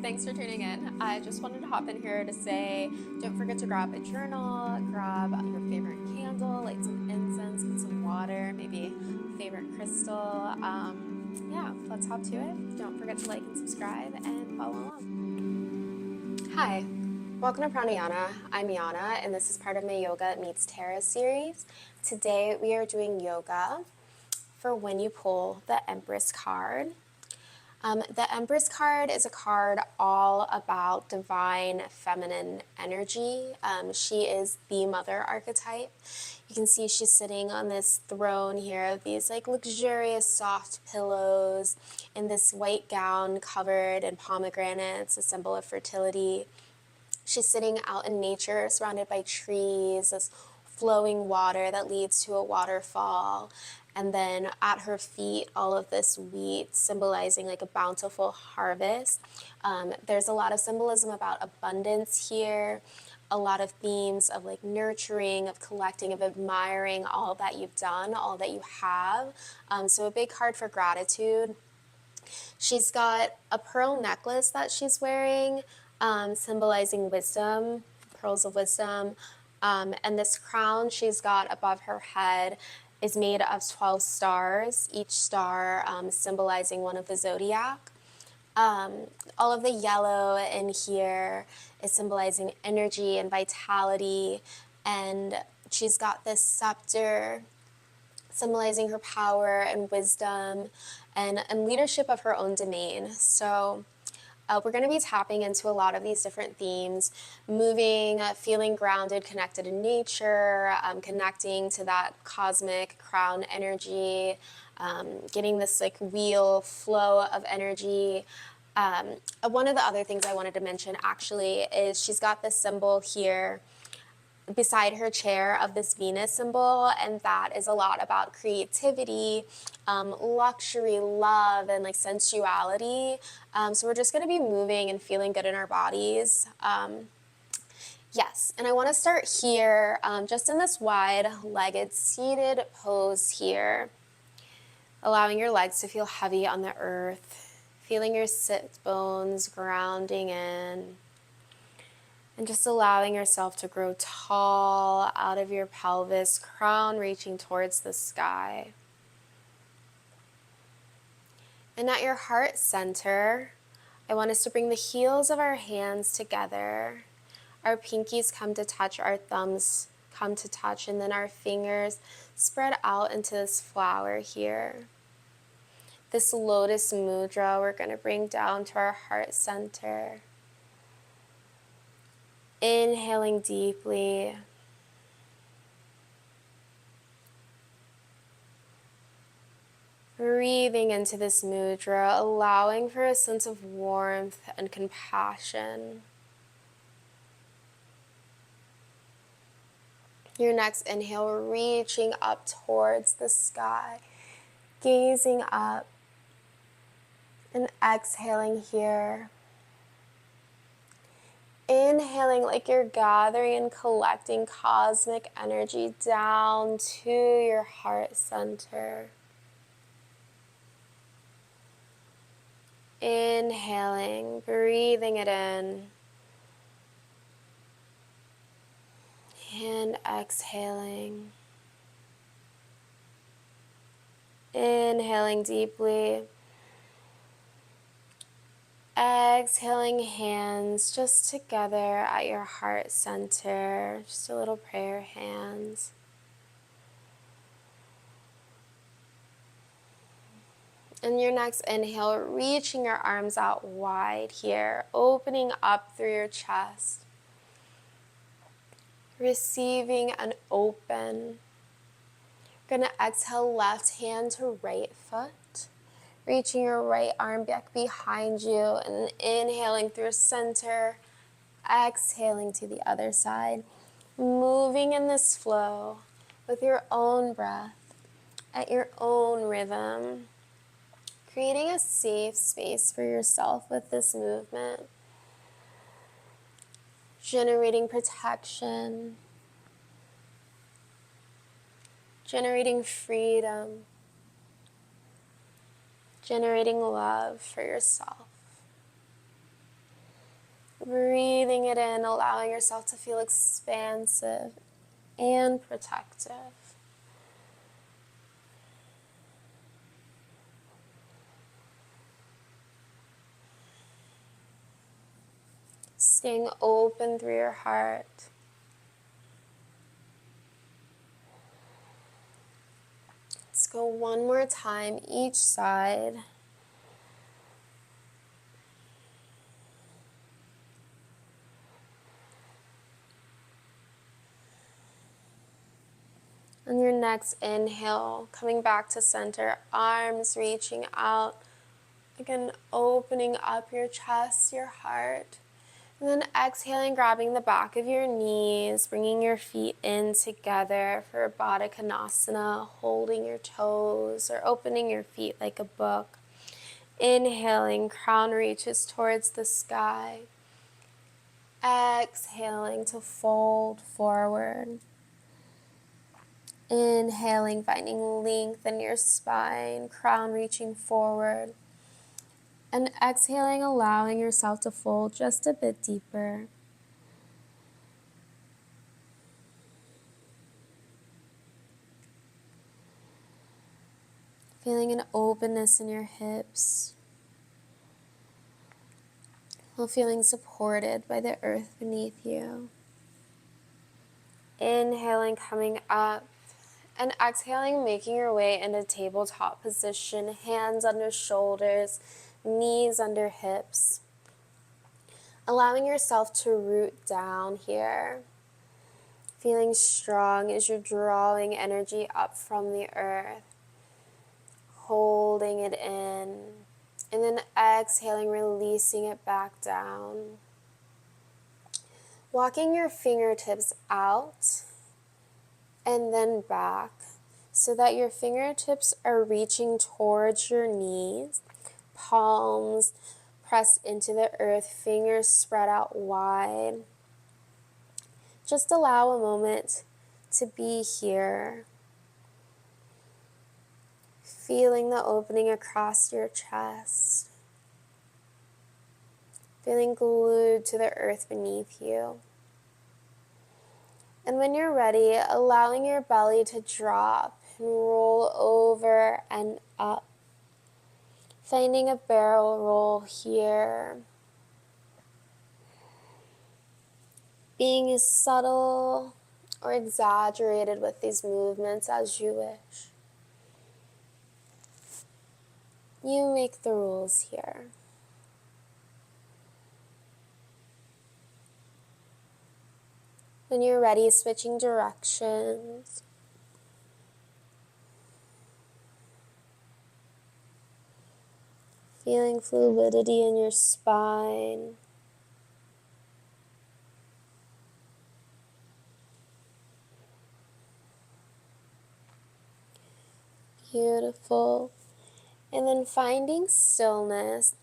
Thanks for tuning in. I just wanted to hop in here to say don't forget to grab a journal, grab your favorite candle, light some incense, put some water, maybe favorite crystal. Yeah, let's hop to it. Don't forget to like and subscribe and follow along. Hi, welcome to Pranayana. I'm Yana, and this is part of my Yoga Meets Tarot series. Today we are doing yoga for when you pull the Empress card. The Empress card is a card all about divine feminine energy. She is the mother archetype. You can see she's sitting on this throne here of these like luxurious soft pillows in this white gown covered in pomegranates, a symbol of fertility. She's sitting out in nature surrounded by trees, this flowing water that leads to a waterfall. And then at her feet, all of this wheat symbolizing like a bountiful harvest. There's a lot of symbolism about abundance here, a lot of themes of like nurturing, of collecting, of admiring all that you've done, all that you have. So a big card for gratitude. She's got a pearl necklace that she's wearing, symbolizing wisdom, pearls of wisdom. And this crown she's got above her head is made of 12 stars, each star symbolizing one of the zodiac. All of the yellow in here is symbolizing energy and vitality. And she's got this scepter symbolizing her power and wisdom and leadership of her own domain. So we're going to be tapping into a lot of these different themes, moving, feeling grounded, connected in nature, connecting to that cosmic crown energy, getting this like wheel flow of energy. One of the other things I wanted to mention actually is she's got this symbol here beside her chair of this Venus symbol, and that is a lot about creativity, luxury, love, and like sensuality. So we're just going to be moving and feeling good in our bodies. Yes, and I want to start here, just in this wide-legged seated pose here, allowing your legs to feel heavy on the earth, feeling your sit bones grounding in. And just allowing yourself to grow tall out of your pelvis, crown reaching towards the sky. And at your heart center, I want us to bring the heels of our hands together. Our pinkies come to touch, our thumbs come to touch, and then our fingers spread out into this flower here. This lotus mudra we're going to bring down to our heart center. Inhaling deeply. Breathing into this mudra, allowing for a sense of warmth and compassion. Your next inhale, reaching up towards the sky, gazing up, and exhaling here. Inhaling like you're gathering and collecting cosmic energy down to your heart center. Inhaling, breathing it in. And exhaling. Inhaling deeply. Exhaling, hands just together at your heart center, just a little prayer hands. And your next inhale, reaching your arms out wide here, opening up through your chest, receiving and open. You're going to exhale left hand to right foot. Reaching your right arm back behind you and inhaling through center, exhaling to the other side. Moving in this flow with your own breath, at your own rhythm. Creating a safe space for yourself with this movement. Generating protection. Generating freedom. Generating love for yourself. Breathing it in, allowing yourself to feel expansive and protective. Staying open through your heart. Let's go one more time, each side. On your next inhale, coming back to center, arms reaching out. Again, opening up your chest, your heart. And then exhaling, grabbing the back of your knees, bringing your feet in together for Baddha Konasana, holding your toes or opening your feet like a book. Inhaling, crown reaches towards the sky. Exhaling to fold forward. Inhaling, finding length in your spine, crown reaching forward. And exhaling, allowing yourself to fold just a bit deeper. Feeling an openness in your hips. While feeling supported by the earth beneath you. Inhaling, coming up. And exhaling, making your way into tabletop position, hands under shoulders, knees under hips. Allowing yourself to root down here. Feeling strong as you're drawing energy up from the earth. Holding it in. And then exhaling, releasing it back down. Walking your fingertips out and then back so that your fingertips are reaching towards your knees, palms pressed into the earth, fingers spread out wide. Just allow a moment to be here, feeling the opening across your chest, feeling glued to the earth beneath you. And when you're ready, allowing your belly to drop and roll over and up. Finding a barrel roll here. Being as subtle or exaggerated with these movements as you wish. You make the rules here. When you're ready, switching directions. Feeling fluidity in your spine. Beautiful. And then finding stillness.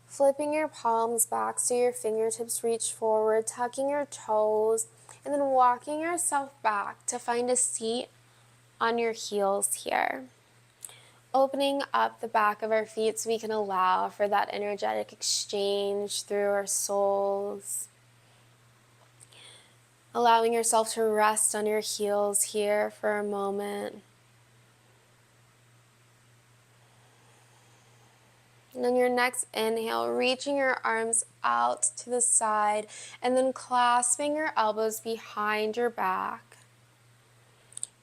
Flipping your palms back so your fingertips reach forward, tucking your toes, and then walking yourself back to find a seat on your heels here. Opening up the back of our feet so we can allow for that energetic exchange through our soles. Allowing yourself to rest on your heels here for a moment. And on your next inhale, reaching your arms out to the side and then clasping your elbows behind your back.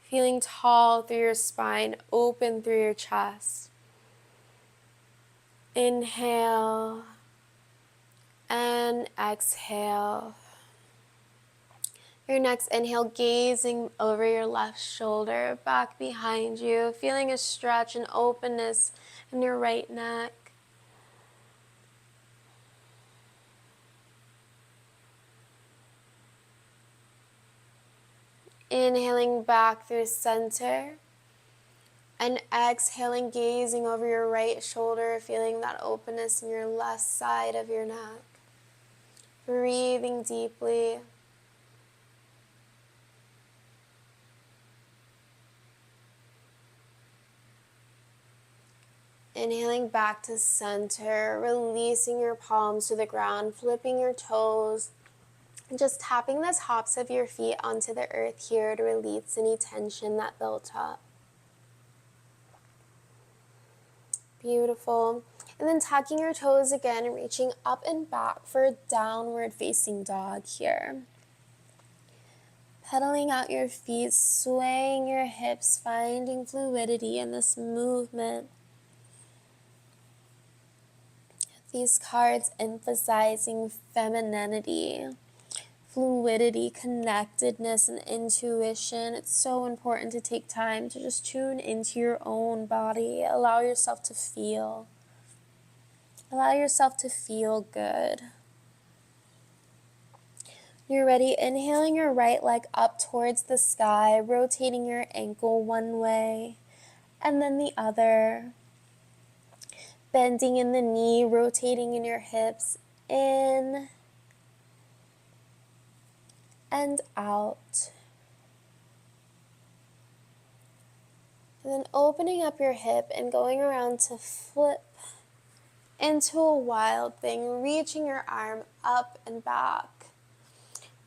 Feeling tall through your spine, open through your chest. Inhale and exhale. Your next inhale, gazing over your left shoulder, back behind you, feeling a stretch and openness in your right neck. Inhaling back through center and exhaling, gazing over your right shoulder, feeling that openness in your left side of your neck. Breathing deeply. Inhaling back to center, releasing your palms to the ground, flipping your toes, and just tapping the tops of your feet onto the earth here to release any tension that built up. Beautiful. And then tucking your toes again and reaching up and back for a downward facing dog here. Pedaling out your feet, swaying your hips, finding fluidity in this movement. These cards emphasizing femininity, fluidity, connectedness, and intuition. It's so important to take time to just tune into your own body. Allow yourself to feel. Allow yourself to feel good. You're ready. Inhaling your right leg up towards the sky, rotating your ankle one way and then the other. Bending in the knee, rotating in your hips, in and out. And then opening up your hip and going around to flip into a wild thing, reaching your arm up and back.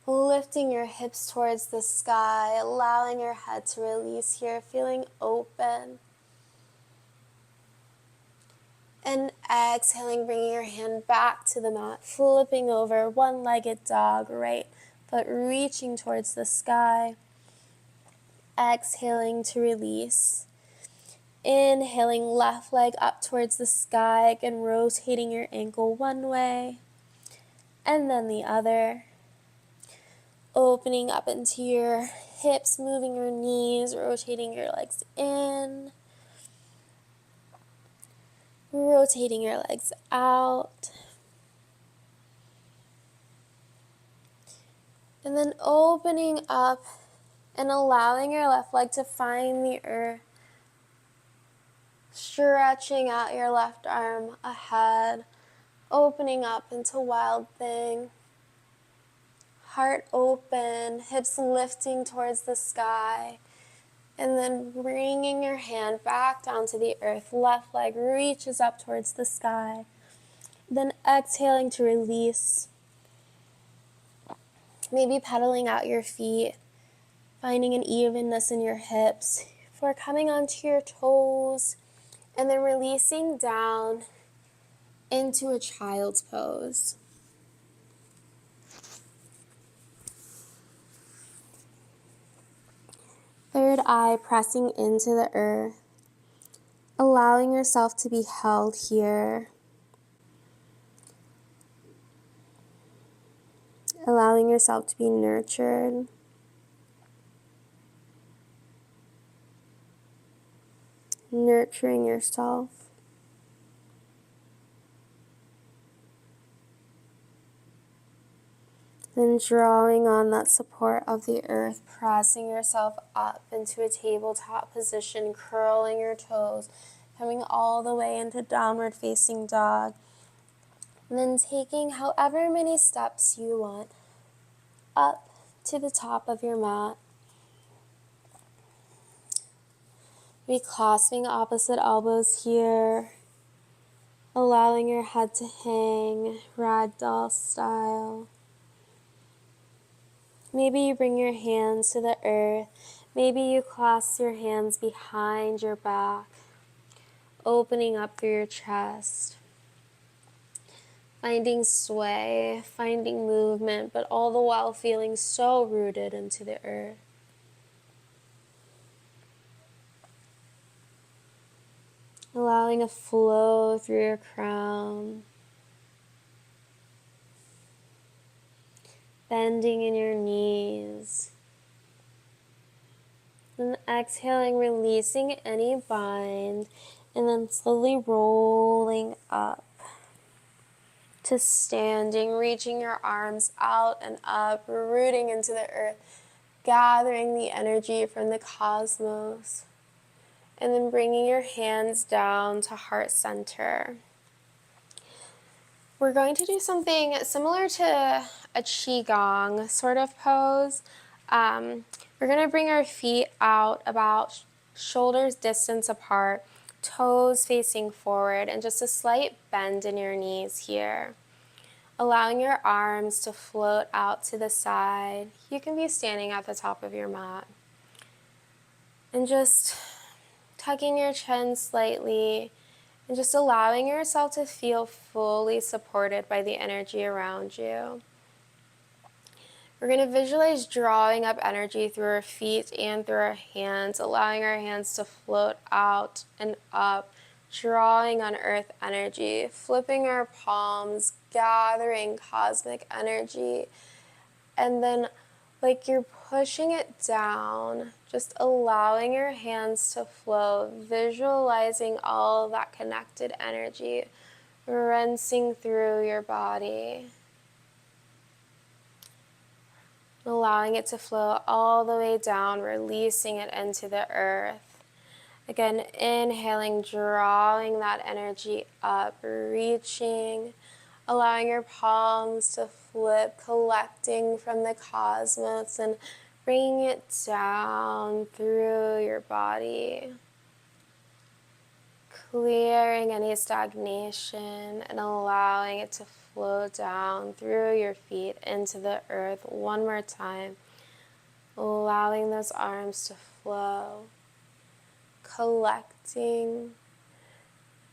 Lifting your hips towards the sky, allowing your head to release here, feeling open. And exhaling, bringing your hand back to the mat, flipping over, one-legged dog, right foot reaching towards the sky. Exhaling to release. Inhaling, left leg up towards the sky, again rotating your ankle one way and then the other. Opening up into your hips, moving your knees, rotating your legs in. Rotating your legs out. And then opening up and allowing your left leg to find the earth. Stretching out your left arm ahead. Opening up into wild thing. Heart open, hips lifting towards the sky. And then bringing your hand back down to the earth. Left leg reaches up towards the sky. Then exhaling to release. Maybe pedaling out your feet. Finding an evenness in your hips. Before coming onto your toes. And then releasing down into a child's pose. Third eye pressing into the earth. Allowing yourself to be held here. Allowing yourself to be nurtured. Nurturing yourself. Then drawing on that support of the earth, pressing yourself up into a tabletop position, curling your toes, coming all the way into downward facing dog. And then taking however many steps you want up to the top of your mat. Reclasping opposite elbows here. Allowing your head to hang, ragdoll style. Maybe you bring your hands to the earth. Maybe you clasp your hands behind your back, opening up through your chest. Finding sway, finding movement, but all the while feeling so rooted into the earth. Allowing a flow through your crown. Bending in your knees. Then exhaling, releasing any bind, and then slowly rolling up to standing, reaching your arms out and up, rooting into the earth, gathering the energy from the cosmos, and then bringing your hands down to heart center. We're going to do something similar to a qigong sort of pose. We're going to bring our feet out about shoulders distance apart, toes facing forward, and just a slight bend in your knees here. Allowing your arms to float out to the side. You can be standing at the top of your mat. And just tucking your chin slightly and just allowing yourself to feel fully supported by the energy around you. We're going to visualize drawing up energy through our feet and through our hands, allowing our hands to float out and up, drawing on earth energy, flipping our palms, gathering cosmic energy, and then like you're pushing it down, just allowing your hands to flow, visualizing all of that connected energy rinsing through your body. Allowing it to flow all the way down, releasing it into the earth. Again, inhaling, drawing that energy up, reaching, allowing your palms to flip, collecting from the cosmos and bringing it down through your body. Clearing any stagnation and allowing it to flow down through your feet into the earth one more time. Allowing those arms to flow, collecting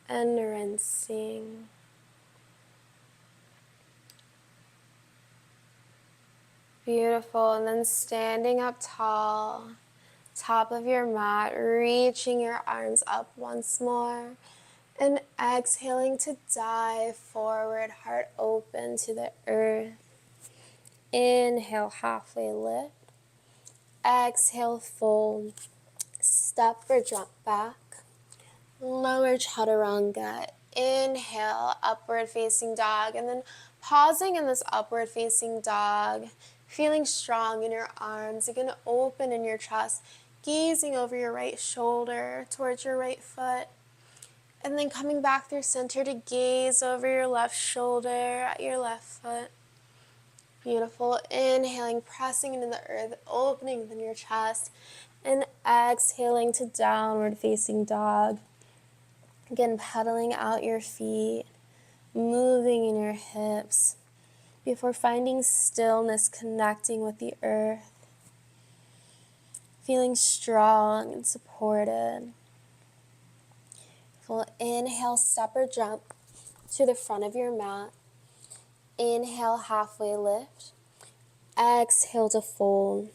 and rinsing. Beautiful. And then standing up tall, top of your mat, reaching your arms up once more. And exhaling to dive forward, heart open to the earth. Inhale, halfway lift. Exhale, fold. Step or jump back. Lower chaturanga. Inhale, upward facing dog. And then pausing in this upward facing dog. Feeling strong in your arms. Again, open in your chest. Gazing over your right shoulder towards your right foot. And then coming back through center to gaze over your left shoulder at your left foot. Beautiful. Inhaling, pressing into the earth, opening in your chest. And exhaling to downward facing dog. Again, pedaling out your feet, moving in your hips before finding stillness, connecting with the earth. Feeling strong and supported. Full inhale, step or jump to the front of your mat. Inhale, halfway lift. Exhale to fold.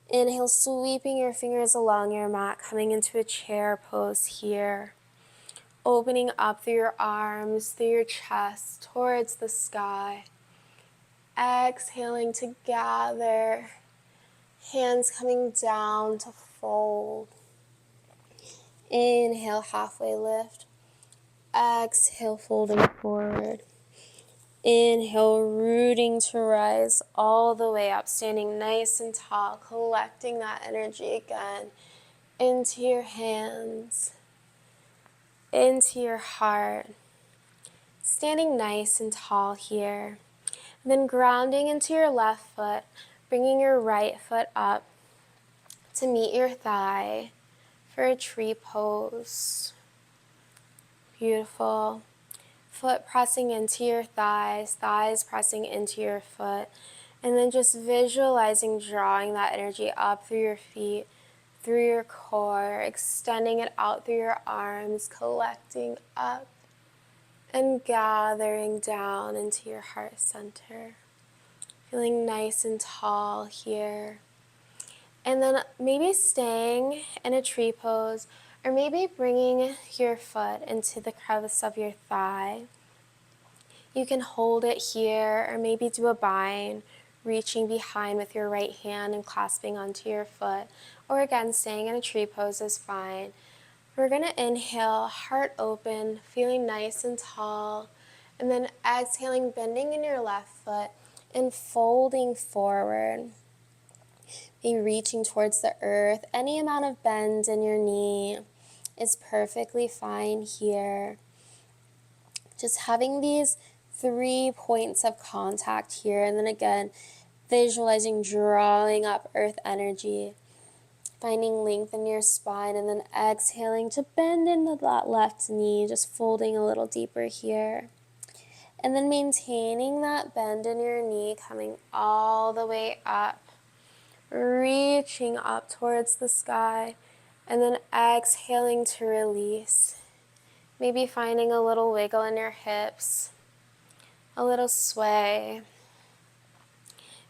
Inhale, sweeping your fingers along your mat, coming into a chair pose here. Opening up through your arms, through your chest, towards the sky. Exhaling to gather. Hands coming down to fold. Inhale, halfway lift. Exhale, folding forward. Inhale, rooting to rise all the way up, standing nice and tall, collecting that energy again into your hands, into your heart. Standing nice and tall here. And then grounding into your left foot, bringing your right foot up to meet your thigh for a tree pose. Beautiful. Foot pressing into your thighs, thighs pressing into your foot, and then just visualizing drawing that energy up through your feet, through your core, extending it out through your arms, collecting up and gathering down into your heart center. Feeling nice and tall here. And then maybe staying in a tree pose, or maybe bringing your foot into the crevice of your thigh. You can hold it here, or maybe do a bind, reaching behind with your right hand and clasping onto your foot. Or again, staying in a tree pose is fine. We're going to inhale, heart open, feeling nice and tall. And then exhaling, bending in your left foot and folding forward. Be reaching towards the earth. Any amount of bend in your knee is perfectly fine here. Just having these 3 points of contact here. And then again, visualizing drawing up earth energy. Finding length in your spine, and then exhaling to bend into that left knee, just folding a little deeper here. And then maintaining that bend in your knee, coming all the way up, reaching up towards the sky, and then exhaling to release. Maybe finding a little wiggle in your hips, a little sway.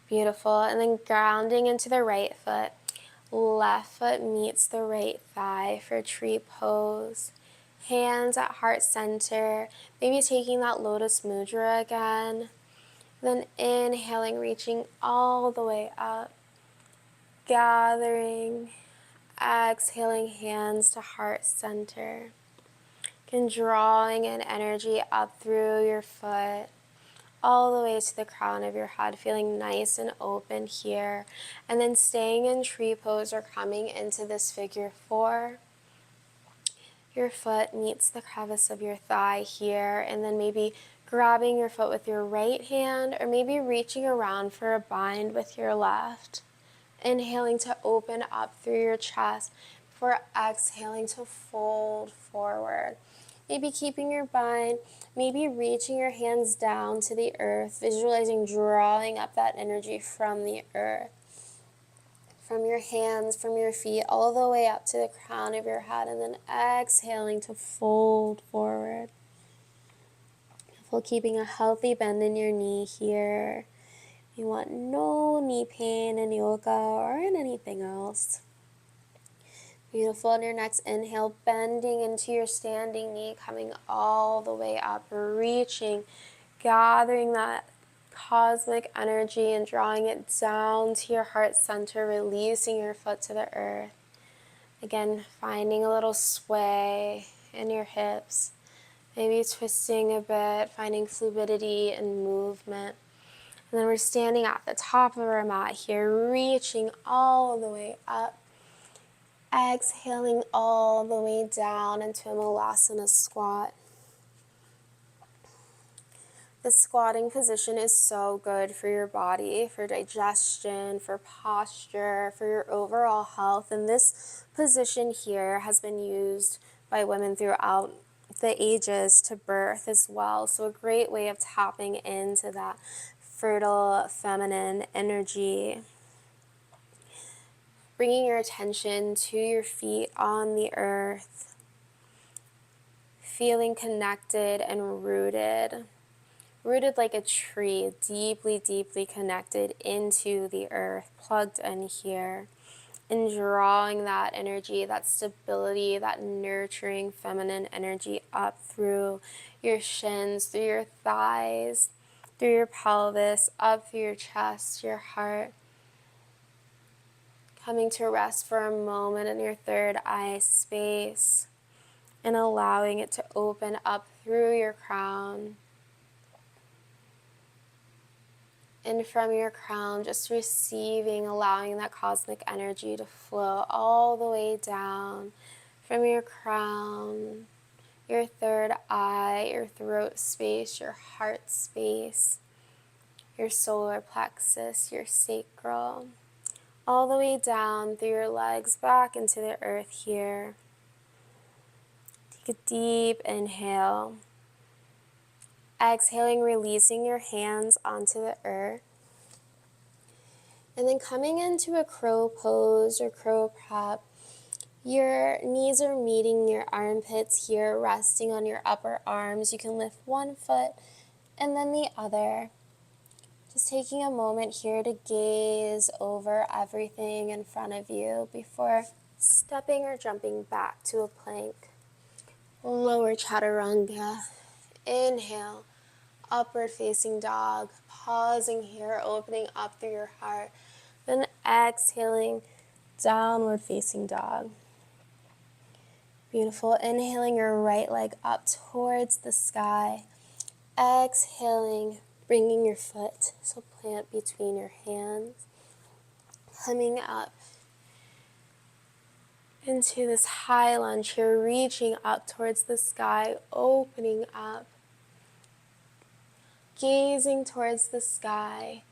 Beautiful. And then grounding into the right foot. Left foot meets the right thigh for tree pose. Hands at heart center. Maybe taking that lotus mudra again. Then inhaling, reaching all the way up. Gathering. Exhaling, hands to heart center. And drawing in energy up through your foot, all the way to the crown of your head, feeling nice and open here. And then staying in tree pose or coming into this figure 4. Your foot meets the crevice of your thigh here, and then maybe grabbing your foot with your right hand, or maybe reaching around for a bind with your left. Inhaling to open up through your chest before exhaling to fold forward. Maybe keeping your bind, maybe reaching your hands down to the earth, visualizing drawing up that energy from the earth, from your hands, from your feet, all the way up to the crown of your head, and then exhaling to fold forward. While keeping a healthy bend in your knee here. You want no knee pain in yoga or in anything else. Beautiful. On your next inhale, bending into your standing knee, coming all the way up, reaching, gathering that cosmic energy and drawing it down to your heart center, releasing your foot to the earth. Again, finding a little sway in your hips, maybe twisting a bit, finding fluidity and movement. And then we're standing at the top of our mat here, reaching all the way up. Exhaling all the way down into a malasana squat. This squatting position is so good for your body, for digestion, for posture, for your overall health. And this position here has been used by women throughout the ages to birth as well. So a great way of tapping into that fertile feminine energy. Bringing your attention to your feet on the earth, feeling connected and rooted like a tree, deeply, deeply connected into the earth, plugged in here, and drawing that energy, that stability, that nurturing feminine energy up through your shins, through your thighs, through your pelvis, up through your chest, your heart. Coming to rest for a moment in your third eye space and allowing it to open up through your crown. And from your crown, just receiving, allowing that cosmic energy to flow all the way down from your crown, your third eye, your throat space, your heart space, your solar plexus, your sacral. All the way down through your legs, back into the earth here. Take a deep inhale. Exhaling, releasing your hands onto the earth. And then coming into a crow pose or crow prep. Your knees are meeting your armpits here, resting on your upper arms. You can lift one foot and then the other. Just taking a moment here to gaze over everything in front of you before stepping or jumping back to a plank. Lower chaturanga. Inhale, upward facing dog. Pausing here, opening up through your heart. Then exhaling, downward facing dog. Beautiful. Inhaling your right leg up towards the sky. Exhaling, bringing your foot, so plant between your hands. Coming up into this high lunge here, reaching up towards the sky, opening up, gazing towards the sky,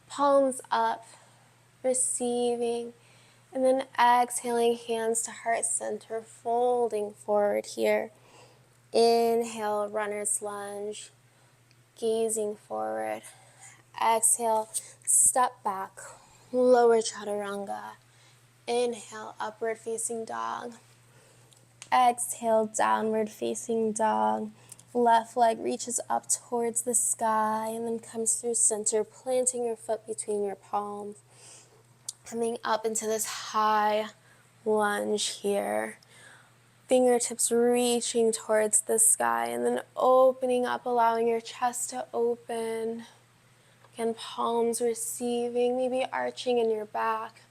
palms up, receiving, And then exhaling, hands to heart center, folding forward here. Inhale, runner's lunge, gazing forward. Exhale, step back, lower chaturanga. Inhale, upward facing dog. Exhale, downward facing dog. Left leg reaches up towards the sky and then comes through center, planting your foot between your palms. Coming up into this high lunge here. Fingertips reaching towards the sky and then opening up, allowing your chest to open. Again, palms receiving, maybe arching in your back.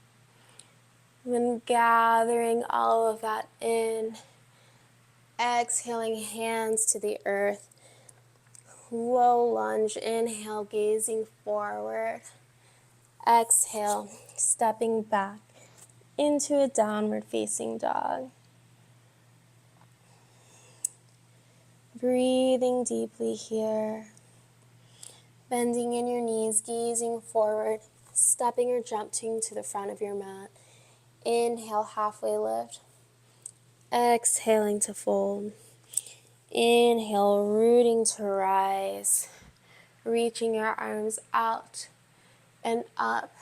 And then gathering all of that in. Exhaling, hands to the earth. Low lunge, inhale, gazing forward. Exhale, stepping back into a downward facing dog. Breathing deeply here. Bending in your knees, gazing forward, stepping or jumping to the front of your mat. Inhale, halfway lift. Exhaling to fold. Inhale, rooting to rise. Reaching your arms out and up.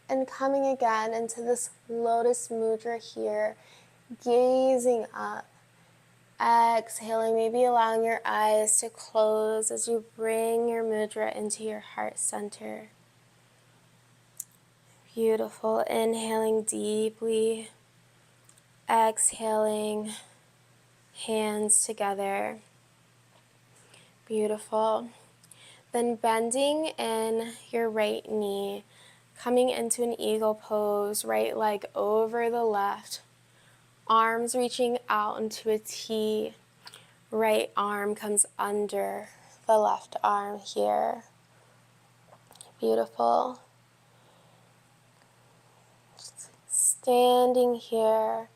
And coming again into this lotus mudra here. Gazing up. Exhaling, maybe allowing your eyes to close as you bring your mudra into your heart center. Beautiful. Inhaling deeply. Exhaling, hands together. Beautiful. Then bending in your right knee, coming into an eagle pose, right leg over the left. Arms reaching out into a T. Right arm comes under the left arm here. Beautiful. Just standing here,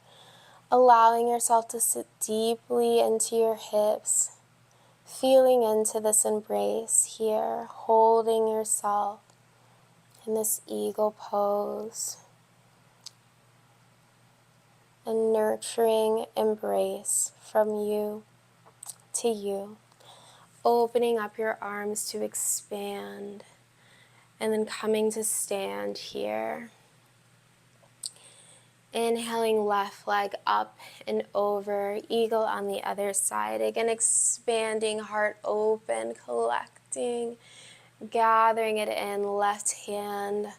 allowing yourself to sit deeply into your hips, feeling into this embrace here, holding yourself in this eagle pose. A nurturing embrace from you to you. Opening up your arms to expand and then coming to stand here. Inhaling, left leg up and over, eagle on the other side. Again, expanding, heart open, collecting, gathering it in, left hand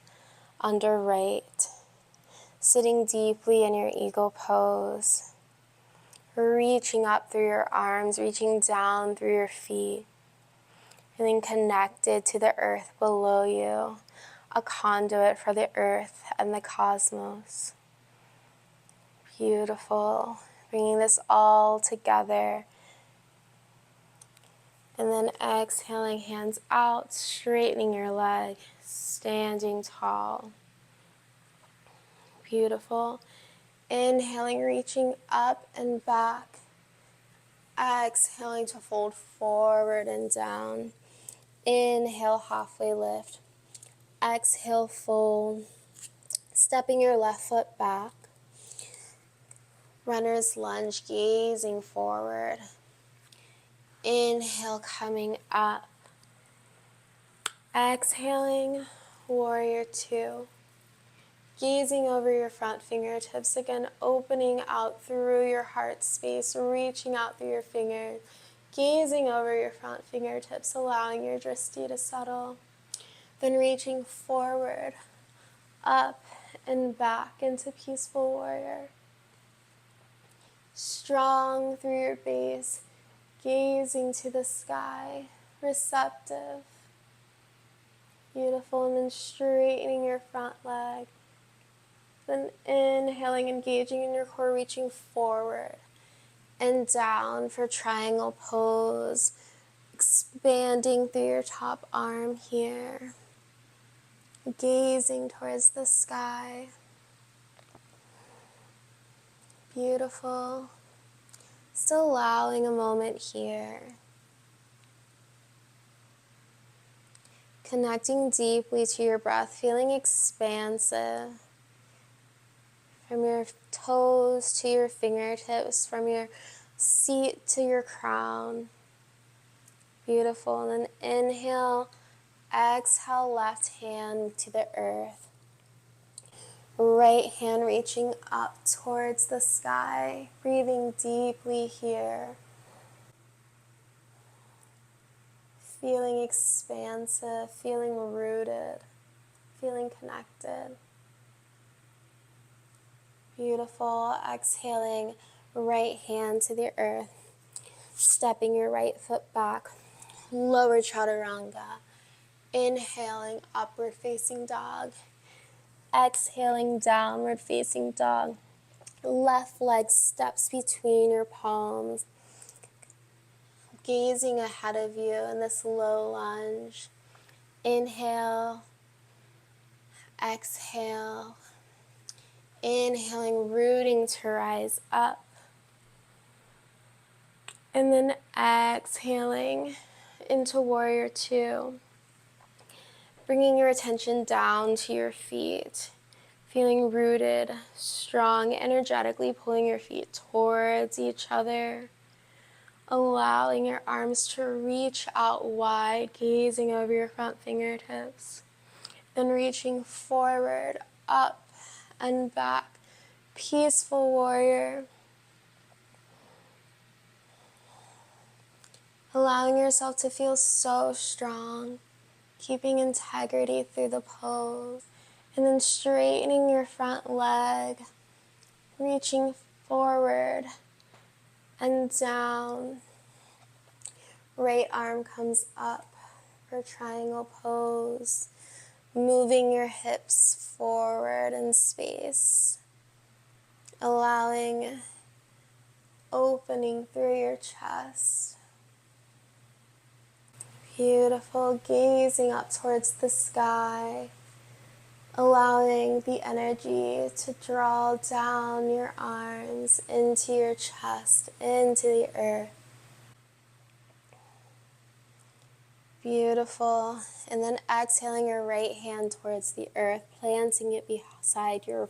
under right. Sitting deeply in your eagle pose. Reaching up through your arms, reaching down through your feet. Feeling connected to the earth below you, a conduit for the earth and the cosmos. Beautiful. Bringing this all together. And then exhaling, hands out, straightening your leg, standing tall. Beautiful. Inhaling, reaching up and back. Exhaling to fold forward and down. Inhale, halfway lift. Exhale, fold. Stepping your left foot back. Runner's lunge, gazing forward. Inhale, coming up. Exhaling, warrior two. Gazing over your front fingertips, again opening out through your heart space, reaching out through your fingers. Gazing over your front fingertips, allowing your drishti to settle. Then reaching forward, up and back into peaceful warrior. Strong through your base, gazing to the sky, receptive. Beautiful, and then straightening your front leg. Then inhaling, engaging in your core, reaching forward and down for triangle pose. Expanding through your top arm here. Gazing towards the sky. Beautiful. Still allowing a moment here. Connecting deeply to your breath, feeling expansive. from your toes to your fingertips, from your seat to your crown. Beautiful. And then inhale, exhale, left hand to the earth. Right hand reaching up towards the sky, breathing deeply here. Feeling expansive, feeling rooted, feeling connected. Beautiful. Exhaling, right hand to the earth. Stepping your right foot back. Lower chaturanga. Inhaling, upward facing dog. Exhaling, downward facing dog. Left leg steps between your palms. Gazing ahead of you in this low lunge. Inhale. Exhale. Inhaling, rooting to rise up. And then exhaling into warrior two. Bringing your attention down to your feet. Feeling rooted, strong, energetically pulling your feet towards each other. Allowing your arms to reach out wide, gazing over your front fingertips. Then reaching forward, up and back. Peaceful warrior. Allowing yourself to feel so strong. Keeping integrity through the pose. And then straightening your front leg. Reaching forward and down. Right arm comes up for triangle pose. Moving your hips forward in space. Allowing opening through your chest. Beautiful. Gazing up towards the sky. Allowing the energy to draw down your arms into your chest, into the earth. Beautiful. And then exhaling your right hand towards the earth, planting it beside your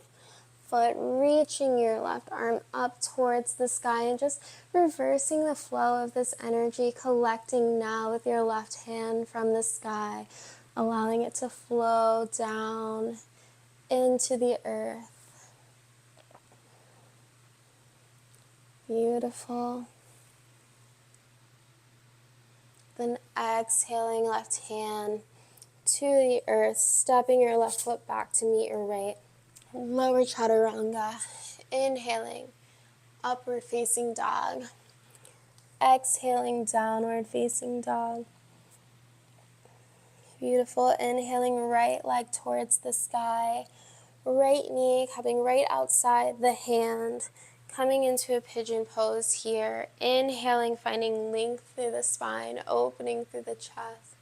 foot, reaching your left arm up towards the sky and just reversing the flow of this energy, collecting now with your left hand from the sky, allowing it to flow down into the earth. Beautiful. Then exhaling left hand to the earth, stepping your left foot back to meet your right. Lower chaturanga. Inhaling, upward facing dog. Exhaling, downward facing dog. Beautiful. Inhaling, right leg towards the sky. Right knee coming right outside the hand. Coming into a pigeon pose here. Inhaling, finding length through the spine, opening through the chest.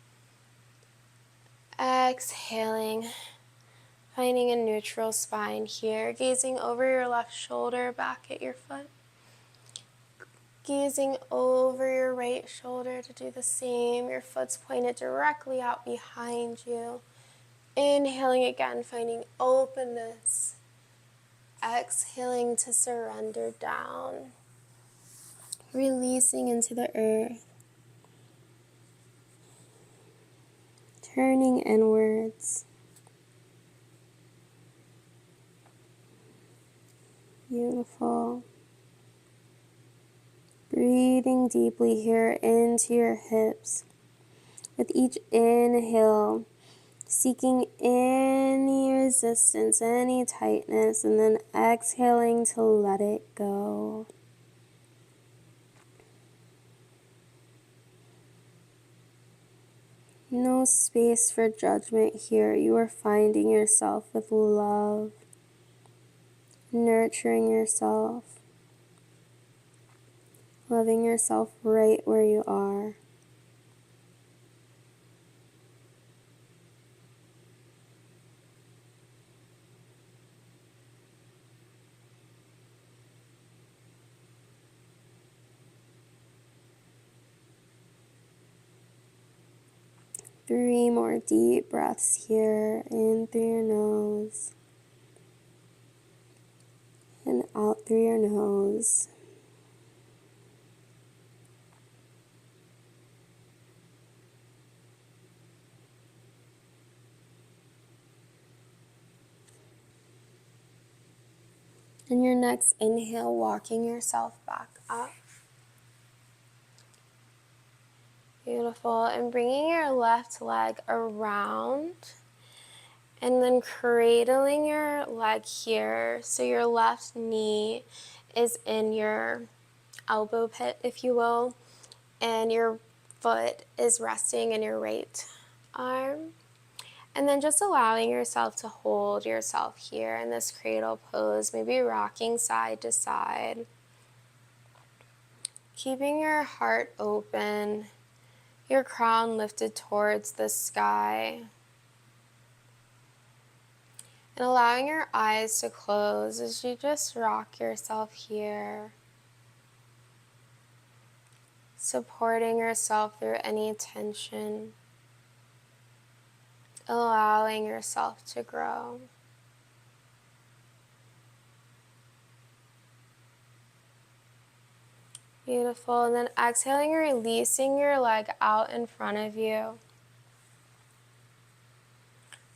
Exhaling, finding a neutral spine here. Gazing over your left shoulder, back at your foot. Gazing over your right shoulder to do the same. Your foot's pointed directly out behind you. Inhaling again, finding openness. Exhaling to surrender down. Releasing into the earth. Turning inwards. Beautiful. Breathing deeply here into your hips. With each inhale, seeking any resistance, any tightness, and then exhaling to let it go. No space for judgment here. You are finding yourself with love, nurturing yourself, loving yourself right where you are. Three more deep breaths here, in through your nose. and out through your nose. And your next inhale, walking yourself back up. Beautiful. And bringing your left leg around. And then cradling your leg here. So your left knee is in your elbow pit, if you will. And your foot is resting in your right arm. And then just allowing yourself to hold yourself here in this cradle pose, maybe rocking side to side. Keeping your heart open, your crown lifted towards the sky. And allowing your eyes to close as you just rock yourself here. Supporting yourself through any tension. Allowing yourself to grow. Beautiful. And then exhaling, releasing your leg out in front of you.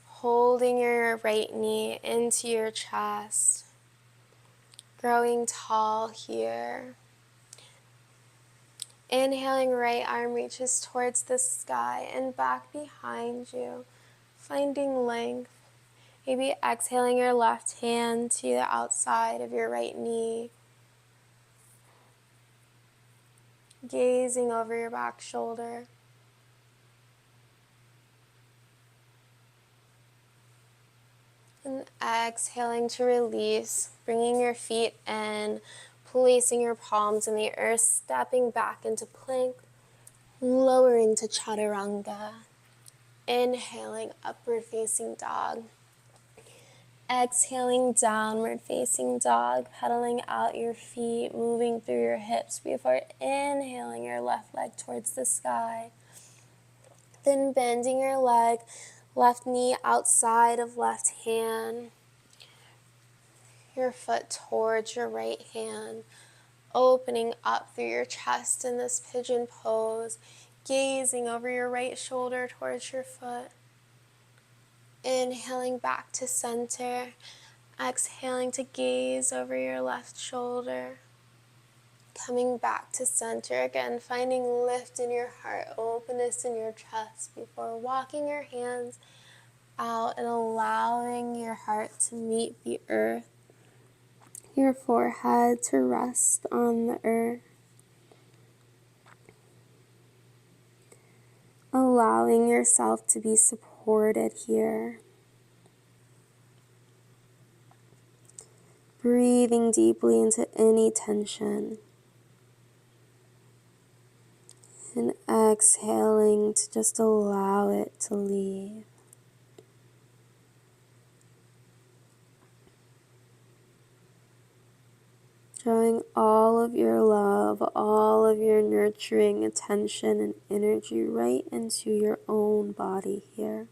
Holding your right knee into your chest. Growing tall here. Inhaling, right arm reaches towards the sky and back behind you. Finding length. Maybe exhaling your left hand to the outside of your right knee. Gazing over your back shoulder. And exhaling to release, bringing your feet in, placing your palms in the earth, stepping back into plank, lowering to chaturanga. Inhaling, upward facing dog. Exhaling, downward facing dog, pedaling out your feet, moving through your hips before inhaling your left leg towards the sky. Then bending your leg, left knee outside of left hand, your foot towards your right hand, opening up through your chest in this pigeon pose, gazing over your right shoulder towards your foot. Inhaling back to center, exhaling to gaze over your left shoulder. Coming back to center again, finding lift in your heart, openness in your chest before walking your hands out and allowing your heart to meet the earth. Your forehead to rest on the earth. Allowing yourself to be supported here. Breathing deeply into any tension. And exhaling to just allow it to leave. Drawing all of your love, all of your nurturing attention and energy right into your own body here.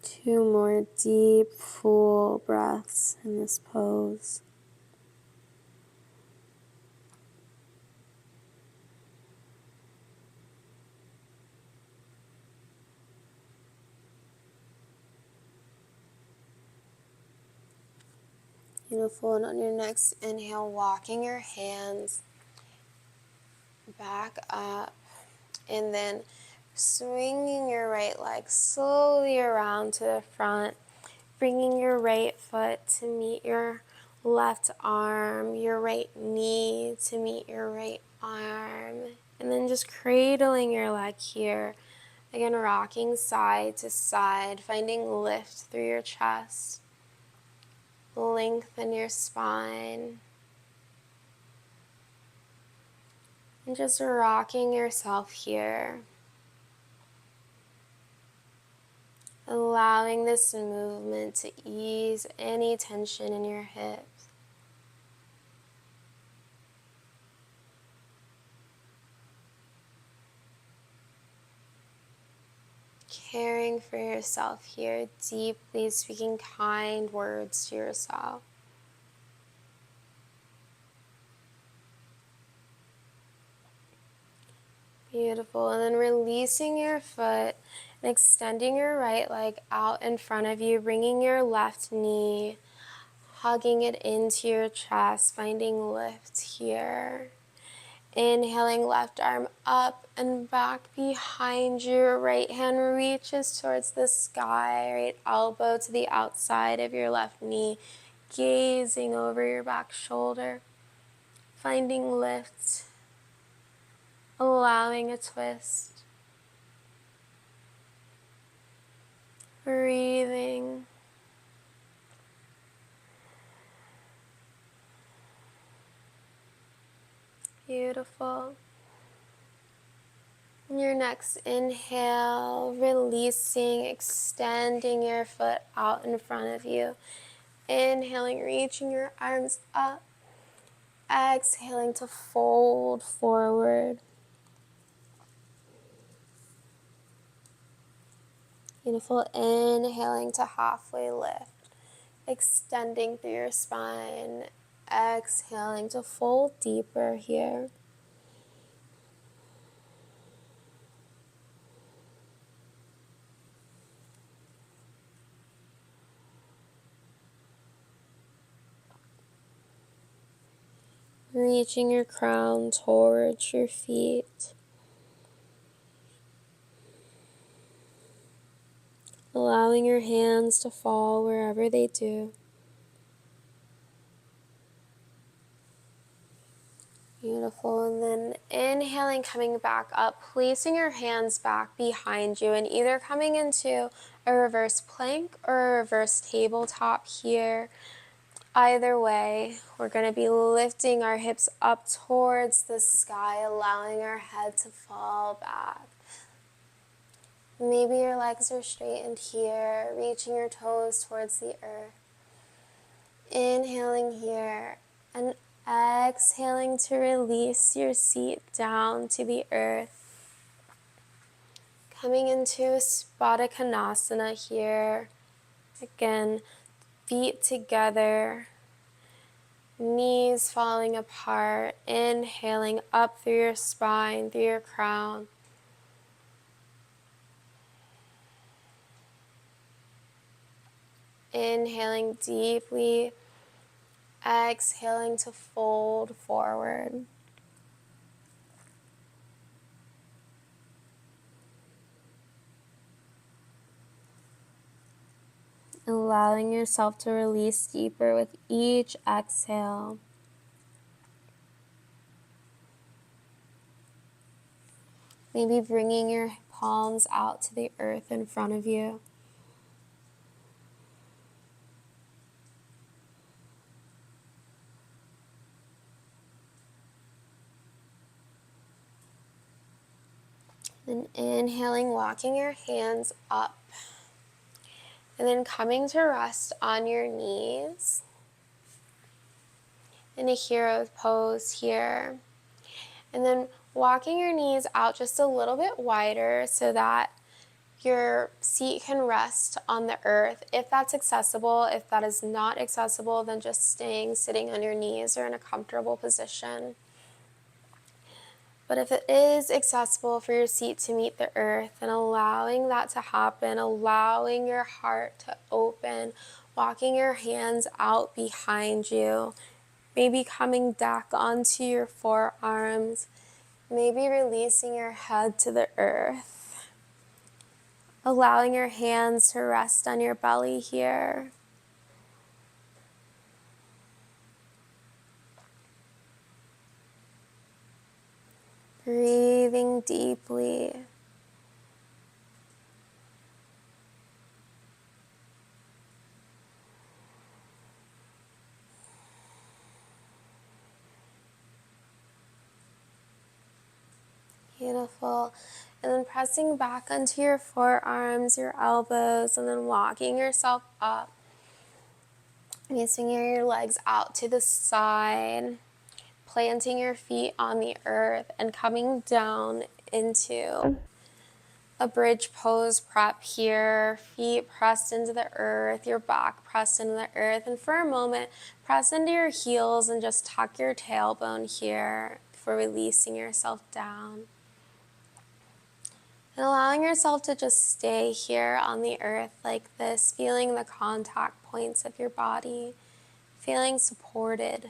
Two more deep, full breaths in this pose. Beautiful. And on your next inhale, walking your hands back up and then swinging your right leg slowly around to the front, bringing your right foot to meet your left arm, your right knee to meet your right arm, and then just cradling your leg here. Again, rocking side to side, finding lift through your chest, lengthen your spine, and just rocking yourself here. allowing this movement to ease any tension in your hips. Caring for yourself here, deeply speaking kind words to yourself. Beautiful. And then releasing your foot and extending your right leg out in front of you, bringing your left knee, hugging it into your chest, finding lift here. Inhaling, left arm up and back behind you. Right hand reaches towards the sky, right elbow to the outside of your left knee, gazing over your back shoulder, finding lift, allowing a twist. Breathing. Beautiful. Your next inhale, releasing, extending your foot out in front of you. Inhaling, reaching your arms up. Exhaling to fold forward. Beautiful. Inhaling to halfway lift. Extending through your spine. Exhaling to fold deeper here. Reaching your crown towards your feet. Allowing your hands to fall wherever they do. Beautiful. And then inhaling, coming back up, placing your hands back behind you and either coming into a reverse plank or a reverse tabletop here. Either way, we're going to be lifting our hips up towards the sky, allowing our head to fall back. Maybe your legs are straightened here, reaching your toes towards the earth. Inhaling here and exhaling to release your seat down to the earth. Coming into Spadasana here. Again, feet together, knees falling apart. Inhaling up through your spine, through your crown. Inhaling deeply, exhaling to fold forward. Allowing yourself to release deeper with each exhale. Maybe bringing your palms out to the earth in front of you. Then inhaling, walking your hands up. And then coming to rest on your knees in a hero pose here. And then walking your knees out just a little bit wider so that your seat can rest on the earth if that's accessible. If that is not accessible, then just sitting on your knees or in a comfortable position. But if it is accessible for your seat to meet the earth, then allowing that to happen, allowing your heart to open, walking your hands out behind you, maybe coming back onto your forearms, maybe releasing your head to the earth, allowing your hands to rest on your belly here. Breathing deeply. Beautiful. And then pressing back onto your forearms, your elbows, and then walking yourself up. You swinging your legs out to the side, planting your feet on the earth and coming down into a bridge pose prep here. Feet pressed into the earth, your back pressed into the earth. And for a moment, press into your heels and just tuck your tailbone here before releasing yourself down. And allowing yourself to just stay here on the earth like this, feeling the contact points of your body, feeling supported.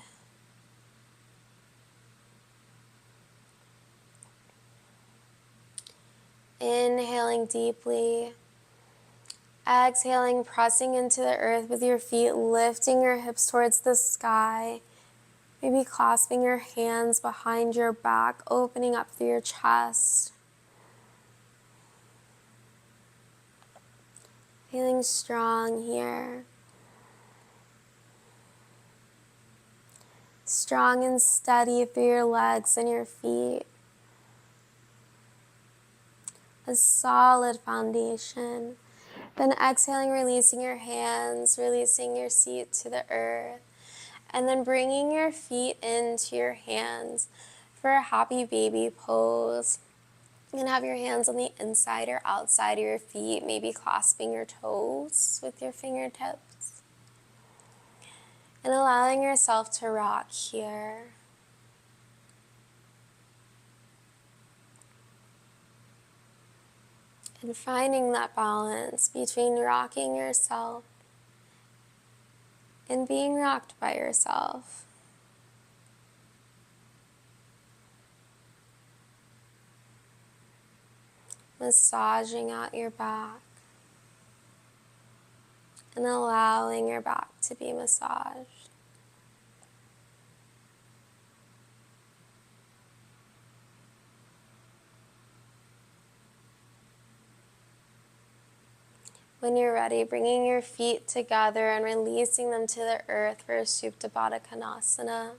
Inhaling deeply. Exhaling, pressing into the earth with your feet, lifting your hips towards the sky. Maybe clasping your hands behind your back, opening up through your chest. Feeling strong here. Strong and steady through your legs and your feet. A solid foundation. Then exhaling, releasing your hands, releasing your seat to the earth. And then bringing your feet into your hands for a happy baby pose. You can have your hands on the inside or outside of your feet, maybe clasping your toes with your fingertips. And allowing yourself to rock here. And finding that balance between rocking yourself and being rocked by yourself. Massaging out your back and allowing your back to be massaged. When you're ready, bringing your feet together and releasing them to the earth for a Supta Baddha Konasana.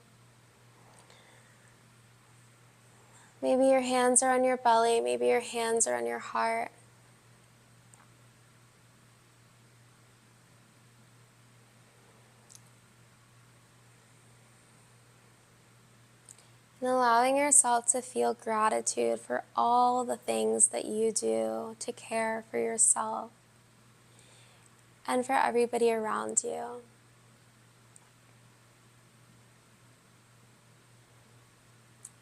Maybe your hands are on your belly, maybe your hands are on your heart. And allowing yourself to feel gratitude for all the things that you do to care for yourself and for everybody around you.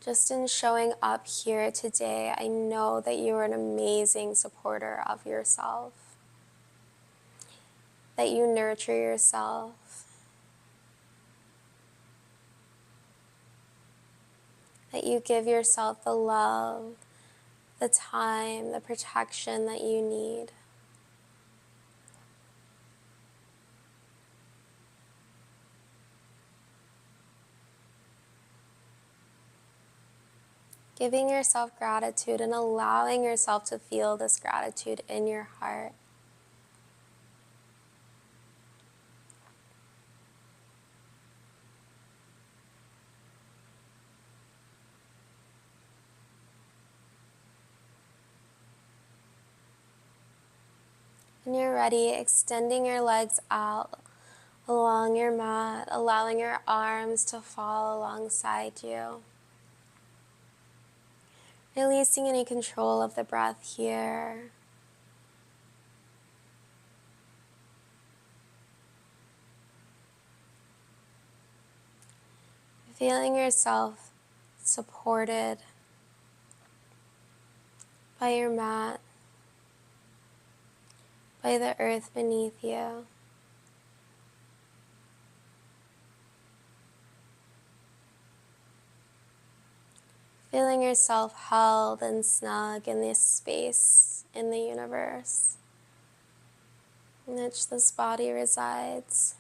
Just in showing up here today, I know that you are an amazing supporter of yourself, that you nurture yourself, that you give yourself the love, the time, the protection that you need. Giving yourself gratitude and allowing yourself to feel this gratitude in your heart. When you're ready, extending your legs out along your mat, allowing your arms to fall alongside you. Releasing any control of the breath here. Feeling yourself supported by your mat, by the earth beneath you. Feeling yourself held and snug in this space in the universe in which this body resides.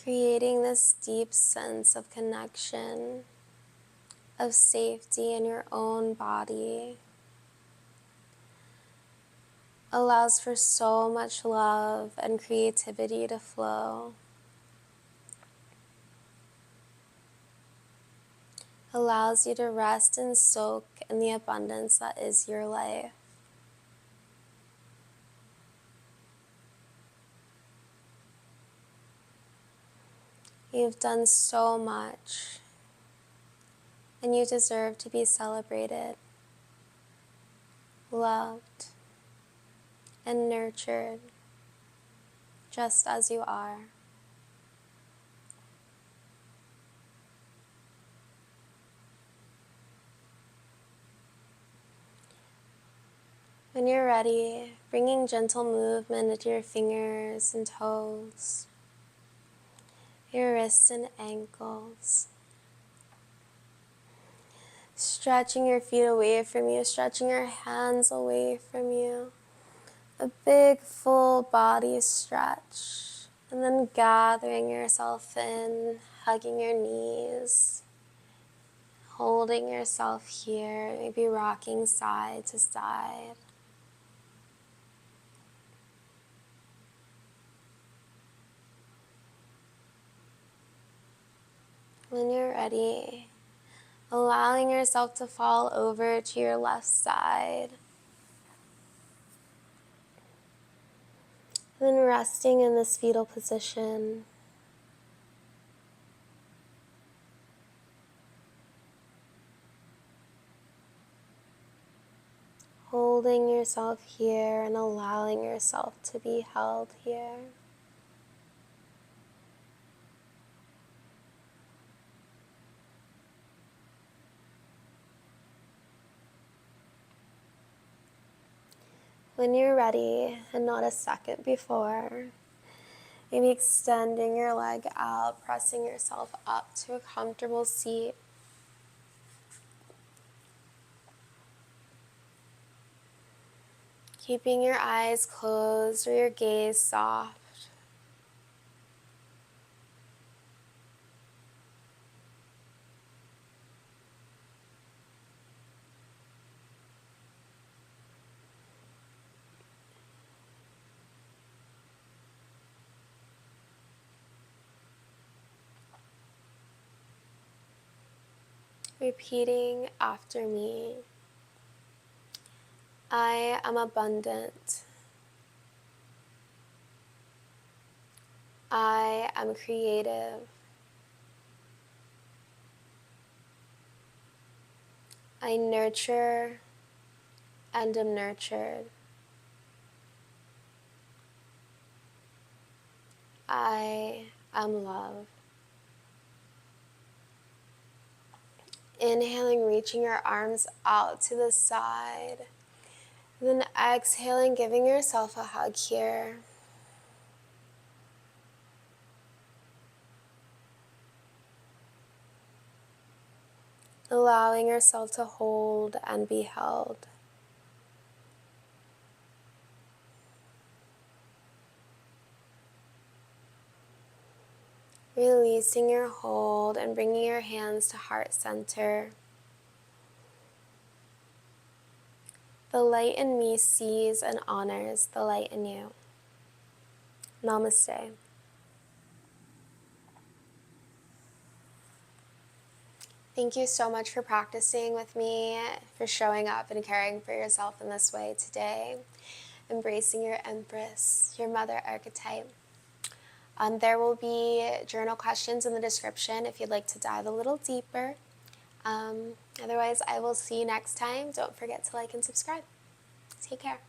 creating this deep sense of connection, of safety in your own body, allows for so much love and creativity to flow. Allows you to rest and soak in the abundance that is your life. You've done so much, and you deserve to be celebrated, loved, and nurtured, just as you are. When you're ready, bringing gentle movement into your fingers and toes, your wrists and ankles. Stretching your feet away from you, stretching your hands away from you. A big full body stretch. And then gathering yourself in, hugging your knees, holding yourself here, maybe rocking side to side. When you're ready, allowing yourself to fall over to your left side. And then resting in this fetal position. Holding yourself here and allowing yourself to be held here. When you're ready, and not a second before, maybe extending your leg out, pressing yourself up to a comfortable seat. Keeping your eyes closed or your gaze soft. Repeating after me. I am abundant. I am creative. I nurture and am nurtured. I am love. Inhaling, reaching your arms out to the side. Then exhaling, giving yourself a hug here. Allowing yourself to hold and be held. Releasing your hold and bringing your hands to heart center. The light in me sees and honors the light in you. Namaste. Thank you so much for practicing with me, for showing up and caring for yourself in this way today. Embracing your Empress, your mother archetype. There will be journal questions in the description if you'd like to dive a little deeper. Otherwise, I will see you next time. Don't forget to like and subscribe. Take care.